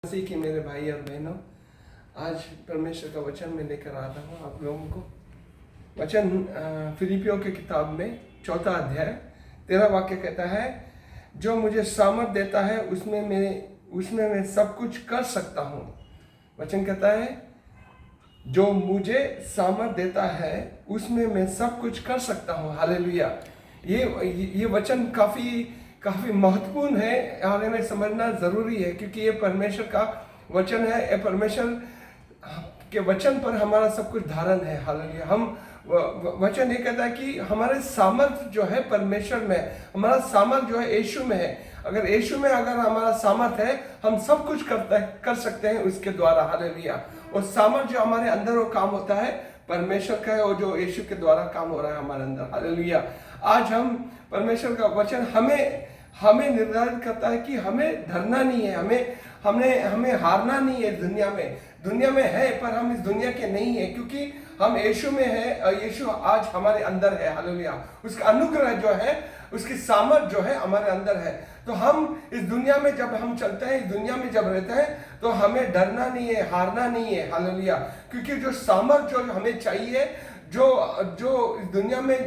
मसीह के मेरे भाई और बहनों, आज परमेश्वर का वचन मैं लेकर आ रहा हूँ आप लोगों को। वचन फिलिपियों की किताब में 4 अध्याय 13 वाक्य कहता है, जो मुझे सामर्थ देता है उसमें मैं सब कुछ कर सकता हूँ। वचन कहता है, जो मुझे सामर्थ देता है उसमें मैं सब कुछ कर सकता हूँ। हालेलुया। ये वचन काफी महत्वपूर्ण है और हमें समझना जरूरी है, क्योंकि ये परमेश्वर का वचन है। ये परमेश्वर के वचन पर हमारा सब कुछ धारण है। हालेलुया। हम वचन ये कहता है कि हमारे सामर्थ जो है परमेश्वर में, हमारा सामर्थ जो है यीशु में है। अगर यीशु में अगर हमारा सामर्थ है, हम सब कुछ कर सकते हैं उसके द्वारा। हालेलुया। और सामर्थ जो हमारे अंदर वो काम होता है परमेश्वर का है, और जो यीशु के द्वारा काम हो रहा है हमारे अंदर। हालेलुया। आज हम परमेश्वर का वचन हमें निर्धारित करता है कि हमें डरना नहीं है, हमें हारना नहीं है। दुनिया में है, पर हम इस दुनिया के नहीं है, क्योंकि हम यीशु में है और यीशु आज हमारे अंदर है। हालेलुया। उसका अनुग्रह जो है, उसकी सामर्थ जो है हमारे अंदर है। तो हम इस दुनिया में जब हम चलते हैं, इस दुनिया में जब रहते हैं, तो हमें डरना नहीं है, हारना नहीं है। हालेलुया। क्योंकि जो सामर्थ जो हमें चाहिए, जो इस दुनिया में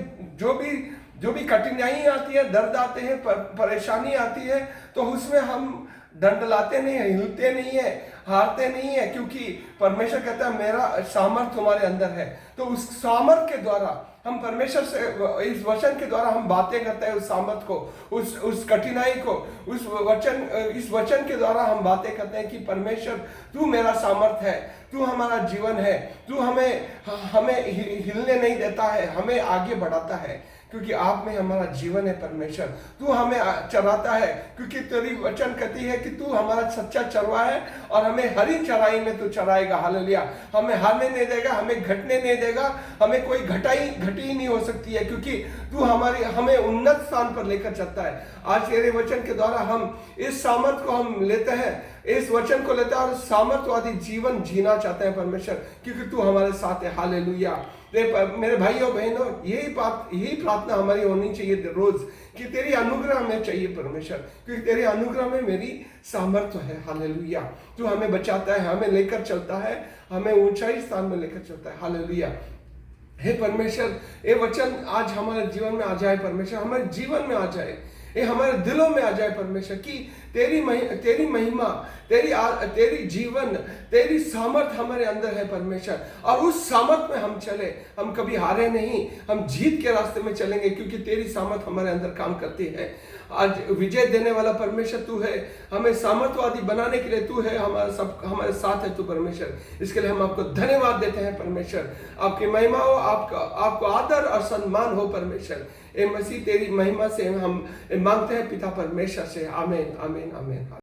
जो भी कठिनाई आती है, दर्द आते हैं, परेशानी आती है, तो उसमें हम डंडलाते नहीं है, हिलते नहीं है, हारते नहीं है, क्योंकि परमेश्वर कहता है मेरा सामर्थ तुम्हारे अंदर है। तो उस सामर्थ के द्वारा हम परमेश्वर से, इस वचन के द्वारा हम बातें करते हैं। उस सामर्थ को, उस कठिनाई को, इस वचन के द्वारा हम बातें करते हैं कि परमेश्वर तू मेरा सामर्थ है, तू हमारा जीवन है, तू हमें हिलने नहीं देता है, हमें आगे बढ़ाता है, क्योंकि आप में हमारा जीवन है। परमेश्वर तू हमें चराता है, क्योंकि तेरी वचन कहती है कि तू हमारा सच्चा चरवा है और हमें हरी चराई में तू चराएगा। हालेलुया। हमें हारने नहीं देगा, हमें घटने नहीं देगा, हमें कोई घटी नहीं हो सकती है, क्योंकि तू हमें उन्नत स्थान पर लेकर चलता है। आज तेरे वचन के द्वारा हम इस सामर्थ को हम लेते हैं, इस वचन को लेते हैं और सामर्थवादी जीवन जीना चाहते हैं परमेश्वर, क्योंकि तू हमारे साथ है। हालेलुया। मेरे भाइयों बहनों, यही प्रार्थना हमारी होनी चाहिए रोज, कि तेरी अनुग्रह हमें चाहिए परमेश्वर, क्योंकि तेरे अनुग्रह में मेरी सामर्थ्य है। हालेलुया। तू हमें बचाता है, हमें लेकर चलता है, हमें ऊंचाई स्थान में लेकर चलता है। हालेलुया। हे परमेश्वर, ये वचन आज हमारे जीवन में आ जाए परमेश्वर, हमारे जीवन में आ जाए, ये हमारे दिलों में आ जाए परमेश्वर, कि तेरी महिमा, तेरी जीवन, तेरी सामर्थ हमारे अंदर है परमेश्वर। और उस सामर्थ में हम चले, हम कभी हारे नहीं, हम जीत के रास्ते में चलेंगे, क्योंकि तेरी सामर्थ हमारे अंदर काम करती है। आज विजय देने वाला परमेश्वर तू है, हमें सामर्थवादी बनाने के लिए तू है, हमारे साथ है तू परमेश्वर। इसके लिए हम आपको धन्यवाद देते हैं परमेश्वर। आपकी महिमा हो, आपको आदर और सम्मान हो परमेश्वर। ए मसीह, तेरी महिमा से हम मांगते हैं पिता परमेश्वर से। आमीन, आमीन, आमीन।